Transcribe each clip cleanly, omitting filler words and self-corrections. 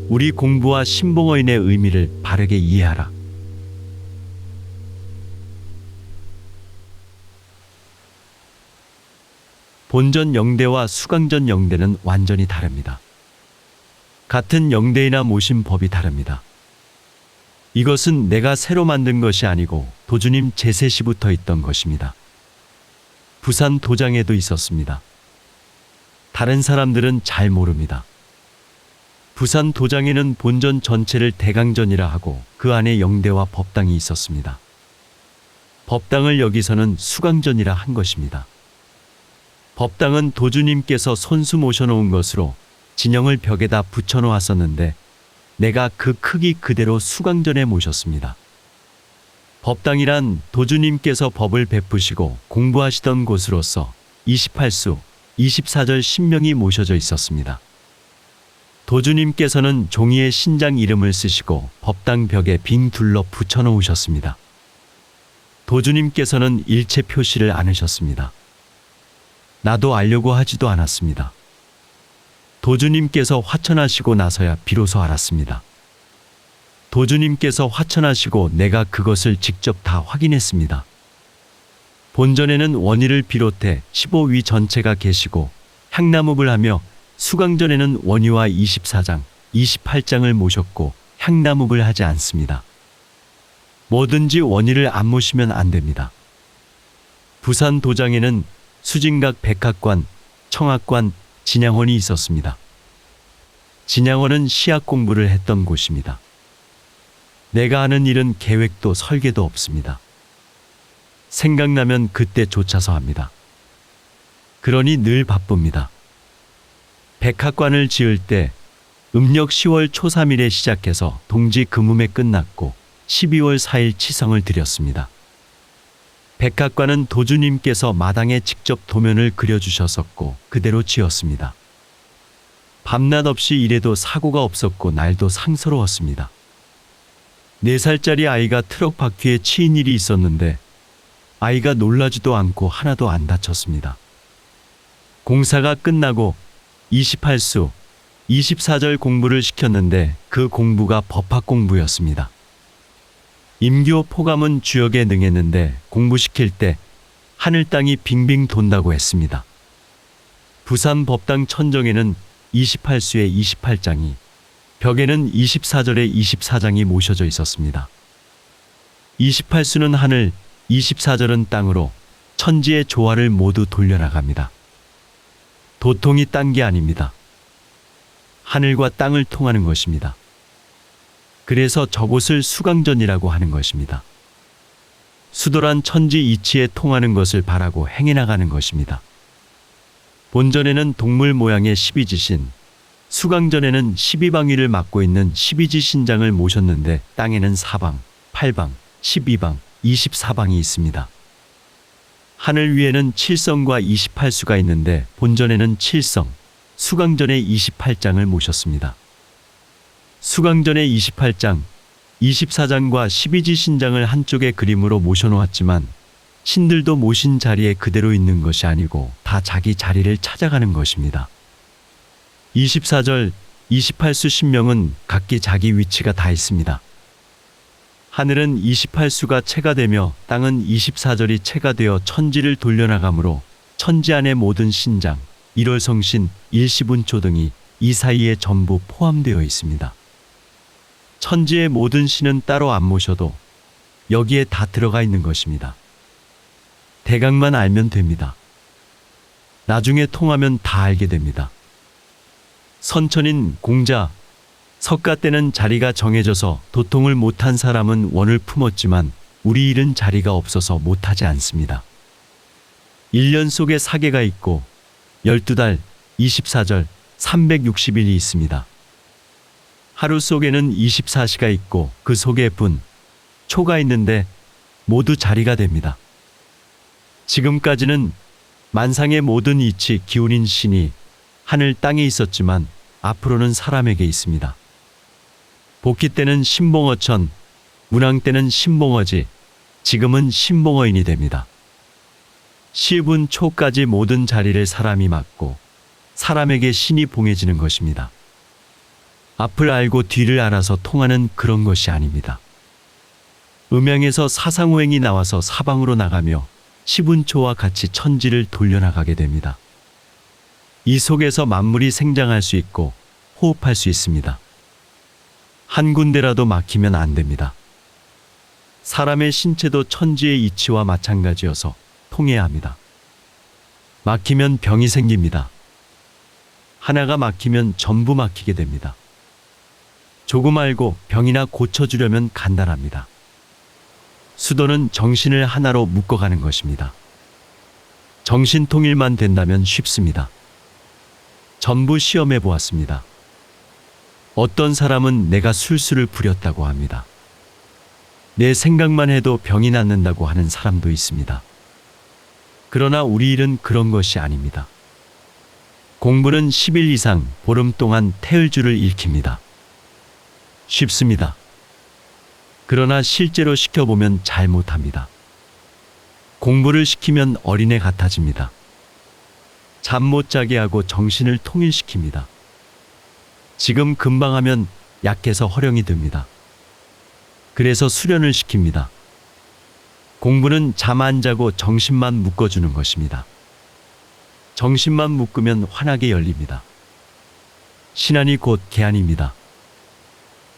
우리 공부와 신봉어인의 의미를 바르게 이해하라. 본전 영대와 수강전 영대는 완전히 다릅니다. 같은 영대이나 모신 법이 다릅니다. 이것은 내가 새로 만든 것이 아니고 도주님 제세시부터 있던 것입니다. 부산 도장에도 있었습니다. 다른 사람들은 잘 모릅니다. 부산 도장에는 본전 전체를 대강전이라 하고 그 안에 영대와 법당이 있었습니다. 법당을 여기서는 수강전이라 한 것입니다. 법당은 도주님께서 손수 모셔놓은 것으로 진영을 벽에다 붙여놓았었는데 내가 그 크기 그대로 수강전에 모셨습니다. 법당이란 도주님께서 법을 베푸시고 공부하시던 곳으로서 28수, 24절 신명이 모셔져 있었습니다. 도주님께서는 종이에 신장 이름을 쓰시고 법당 벽에 빙 둘러 붙여놓으셨습니다. 도주님께서는 일체 표시를 않으셨습니다. 나도 알려고 하지도 않았습니다. 도주님께서 화천하시고 나서야 비로소 알았습니다. 도주님께서 화천하시고 내가 그것을 직접 다 확인했습니다. 본전에는 원희를 비롯해 15위 전체가 계시고 향나무를 하며 수강전에는 원희와 24장, 28장을 모셨고 향나무를 하지 않습니다. 뭐든지 원희를 안 모시면 안 됩니다. 부산 도장에는 수진각 백학관, 청학관, 진양원이 있었습니다. 진양원은 시학 공부를 했던 곳입니다. 내가 하는 일은 계획도 설계도 없습니다. 생각나면 그때 쫓아서 합니다. 그러니 늘 바쁩니다. 백학관을 지을 때 음력 10월 초 3일에 시작해서 동지 금음에 끝났고 12월 4일 치성을 드렸습니다. 백학관은 도주님께서 마당에 직접 도면을 그려주셨었고 그대로 지었습니다. 밤낮 없이 일해도 사고가 없었고 날도 상서로웠습니다. 4살짜리 아이가 트럭 바퀴에 치인 일이 있었는데 아이가 놀라지도 않고 하나도 안 다쳤습니다. 공사가 끝나고 28수, 24절 공부를 시켰는데 그 공부가 법학 공부였습니다. 임교 포감은 주역에 능했는데 공부시킬 때 하늘 땅이 빙빙 돈다고 했습니다. 부산 법당 천정에는 28수의 28장이 벽에는 24절의 24장이 모셔져 있었습니다. 28수는 하늘, 24절은 땅으로 천지의 조화를 모두 돌려나갑니다. 도통이 딴 게 아닙니다. 하늘과 땅을 통하는 것입니다. 그래서 저곳을 수강전이라고 하는 것입니다. 수도란 천지 이치에 통하는 것을 바라고 행해 나가는 것입니다. 본전에는 동물 모양의 12지신, 수강전에는 12방위를 맡고 있는 12지 신장을 모셨는데 땅에는 4방, 8방, 12방, 24방이 있습니다. 하늘 위에는 7성과 28수가 있는데 본전에는 7성, 수강전에 28장을 모셨습니다. 수강전에 28장, 24장과 12지 신장을 한쪽에 그림으로 모셔놓았지만 신들도 모신 자리에 그대로 있는 것이 아니고 다 자기 자리를 찾아가는 것입니다. 24절, 28수 신명은 각기 자기 위치가 다 있습니다. 하늘은 28수가 체가 되며 땅은 24절이 체가 되어 천지를 돌려나가므로 천지 안의 모든 신장, 일월성신, 일시분초 등이 이 사이에 전부 포함되어 있습니다. 천지의 모든 신은 따로 안 모셔도 여기에 다 들어가 있는 것입니다. 대강만 알면 됩니다. 나중에 통하면 다 알게 됩니다. 선천인 공자, 석가 때는 자리가 정해져서 도통을 못한 사람은 원을 품었지만 우리 일은 자리가 없어서 못하지 않습니다. 1년 속에 사계가 있고 12달, 24절, 360일이 있습니다. 하루 속에는 24시가 있고 그 속에 분, 초가 있는데 모두 자리가 됩니다. 지금까지는 만상의 모든 이치 기운인 신이 하늘 땅에 있었지만 앞으로는 사람에게 있습니다. 복희 때는 신봉어천, 문왕 때는 신봉어지, 지금은 신봉어인이 됩니다. 시분 초까지 모든 자리를 사람이 맡고 사람에게 신이 봉해지는 것입니다. 앞을 알고 뒤를 알아서 통하는 그런 것이 아닙니다. 음양에서 사상오행이 나와서 사방으로 나가며 시분초와 같이 천지를 돌려나가게 됩니다. 이 속에서 만물이 생장할 수 있고 호흡할 수 있습니다. 한 군데라도 막히면 안 됩니다. 사람의 신체도 천지의 이치와 마찬가지여서 통해야 합니다. 막히면 병이 생깁니다. 하나가 막히면 전부 막히게 됩니다. 조금 알고 병이나 고쳐주려면 간단합니다. 수도는 정신을 하나로 묶어가는 것입니다. 정신 통일만 된다면 쉽습니다. 전부 시험해 보았습니다. 어떤 사람은 내가 술수를 부렸다고 합니다. 내 생각만 해도 병이 낫는다고 하는 사람도 있습니다. 그러나 우리 일은 그런 것이 아닙니다. 공부는 10일 이상 보름 동안 태을주를 읽힙니다. 쉽습니다. 그러나 실제로 시켜보면 잘 못합니다. 공부를 시키면 어린애 같아집니다. 잠 못 자게 하고 정신을 통일시킵니다. 지금 금방 하면 약해서 허령이 듭니다. 그래서 수련을 시킵니다. 공부는 잠 안 자고 정신만 묶어주는 것입니다. 정신만 묶으면 환하게 열립니다. 신안이 곧 개안입니다.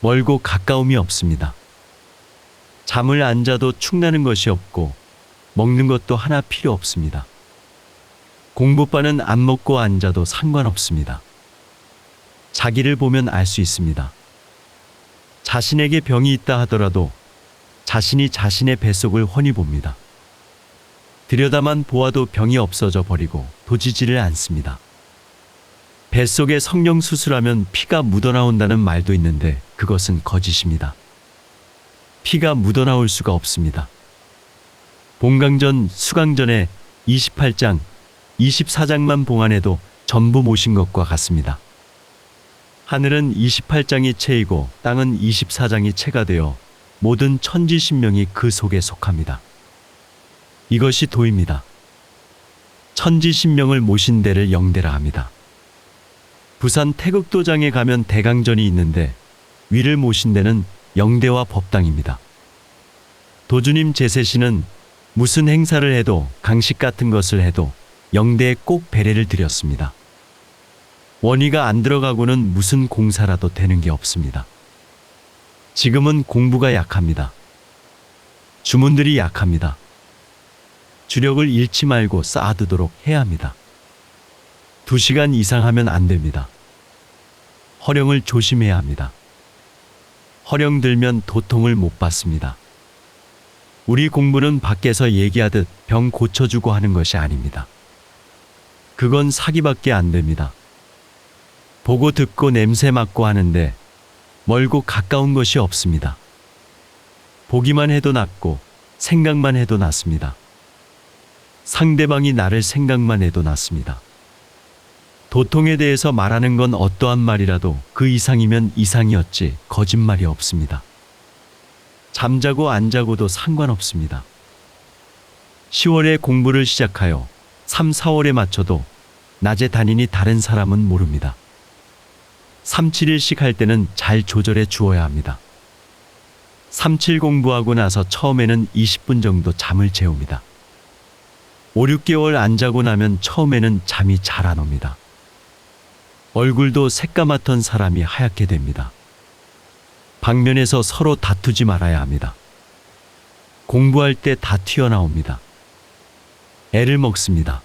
멀고 가까움이 없습니다. 잠을 안 자도 축나는 것이 없고 먹는 것도 하나 필요 없습니다. 공부바는 안 먹고 안 자도 상관없습니다. 자기를 보면 알 수 있습니다. 자신에게 병이 있다 하더라도 자신이 자신의 뱃속을 훤히 봅니다. 들여다만 보아도 병이 없어져 버리고 도지지를 않습니다. 뱃속에 성령 수술하면 피가 묻어나온다는 말도 있는데 그것은 거짓입니다. 피가 묻어나올 수가 없습니다. 본강전, 수강전에 28장, 24장만 봉안해도 전부 모신 것과 같습니다. 하늘은 28장이 체이고 땅은 24장이 체가 되어 모든 천지신명이 그 속에 속합니다. 이것이 도입니다. 천지신명을 모신 데를 영대라 합니다. 부산 태극도장에 가면 대강전이 있는데 위를 모신 데는 영대와 법당입니다. 도주님 제세시는 무슨 행사를 해도 강식 같은 것을 해도 영대에 꼭 배례를 드렸습니다. 원의가 안 들어가고는 무슨 공사라도 되는 게 없습니다. 지금은 공부가 약합니다. 주문들이 약합니다. 주력을 잃지 말고 쌓아두도록 해야 합니다. 2시간 이상 하면 안 됩니다. 허령을 조심해야 합니다. 허령 들면 도통을 못 받습니다. 우리 공부는 밖에서 얘기하듯 병 고쳐주고 하는 것이 아닙니다. 그건 사기밖에 안 됩니다. 보고 듣고 냄새 맡고 하는데 멀고 가까운 것이 없습니다. 보기만 해도 낫고 생각만 해도 낫습니다. 상대방이 나를 생각만 해도 낫습니다. 도통에 대해서 말하는 건 어떠한 말이라도 그 이상이면 이상이었지 거짓말이 없습니다. 잠자고 안 자고도 상관없습니다. 10월에 공부를 시작하여 3, 4월에 맞춰도 낮에 다니니 다른 사람은 모릅니다. 3, 7일씩 할 때는 잘 조절해 주어야 합니다. 3, 7 공부하고 나서 처음에는 20분 정도 잠을 재웁니다. 5, 6개월 안 자고 나면 처음에는 잠이 잘 안 옵니다. 얼굴도 새까맣던 사람이 하얗게 됩니다. 방면에서 서로 다투지 말아야 합니다. 공부할 때 다 튀어나옵니다. 애를 먹습니다.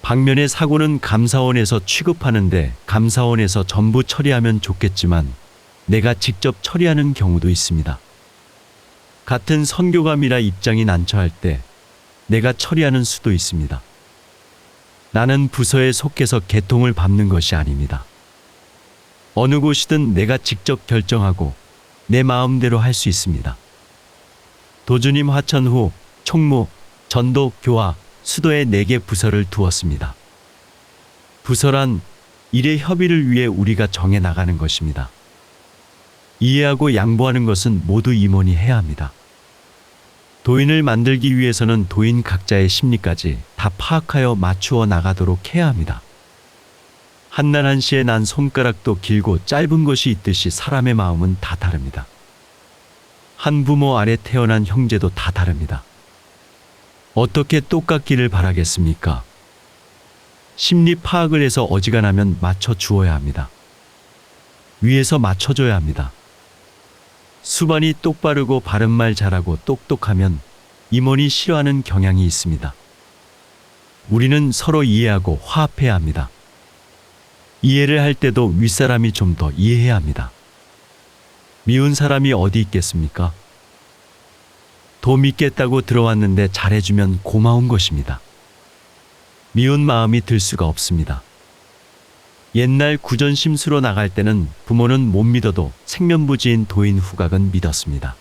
방면의 사고는 감사원에서 취급하는데 감사원에서 전부 처리하면 좋겠지만 내가 직접 처리하는 경우도 있습니다. 같은 선교감이라 입장이 난처할 때 내가 처리하는 수도 있습니다. 나는 부서에 속해서 개통을 밟는 것이 아닙니다. 어느 곳이든 내가 직접 결정하고 내 마음대로 할 수 있습니다. 도주님 화천 후 총무, 전도, 교화, 수도에 4개 부서를 두었습니다. 부서란 일의 협의를 위해 우리가 정해 나가는 것입니다. 이해하고 양보하는 것은 모두 임원이 해야 합니다. 도인을 만들기 위해서는 도인 각자의 심리까지 다 파악하여 맞추어 나가도록 해야 합니다. 한날 한시에 난 손가락도 길고 짧은 것이 있듯이 사람의 마음은 다 다릅니다. 한 부모 아래 태어난 형제도 다 다릅니다. 어떻게 똑같기를 바라겠습니까? 심리 파악을 해서 어지간하면 맞춰 주어야 합니다. 위에서 맞춰줘야 합니다. 수반이 똑바르고 바른말 잘하고 똑똑하면 임원이 싫어하는 경향이 있습니다. 우리는 서로 이해하고 화합해야 합니다. 이해를 할 때도 윗사람이 좀 더 이해해야 합니다. 미운 사람이 어디 있겠습니까? 도 믿겠다고 들어왔는데 잘해주면 고마운 것입니다. 미운 마음이 들 수가 없습니다. 옛날 구전심수로 나갈 때는 부모는 못 믿어도 생면부지인 도인 후각은 믿었습니다.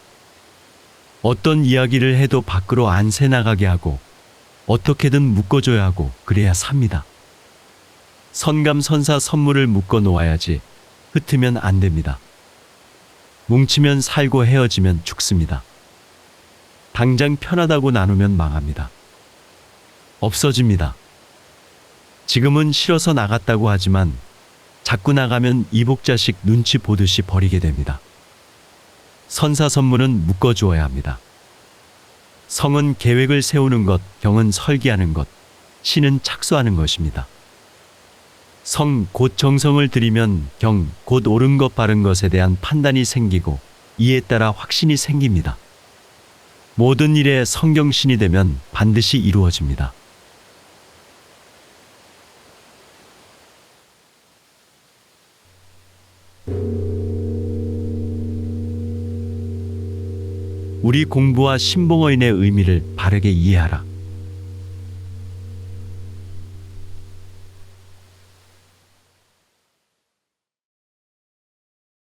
어떤 이야기를 해도 밖으로 안 새나가게 하고 어떻게든 묶어줘야 하고 그래야 삽니다. 선감선사 선물을 묶어 놓아야지 흩으면 안 됩니다. 뭉치면 살고 헤어지면 죽습니다. 당장 편하다고 나누면 망합니다. 없어집니다. 지금은 싫어서 나갔다고 하지만 자꾸 나가면 이복자식 눈치 보듯이 버리게 됩니다. 선사 선물은 묶어주어야 합니다. 성은 계획을 세우는 것, 경은 설계하는 것, 신은 착수하는 것입니다. 성 곧 정성을 들이면 경 곧 옳은 것 바른 것에 대한 판단이 생기고 이에 따라 확신이 생깁니다. 모든 일에 성경신이 되면 반드시 이루어집니다. 우리 공부와 신봉어인의 의미를 바르게 이해하라.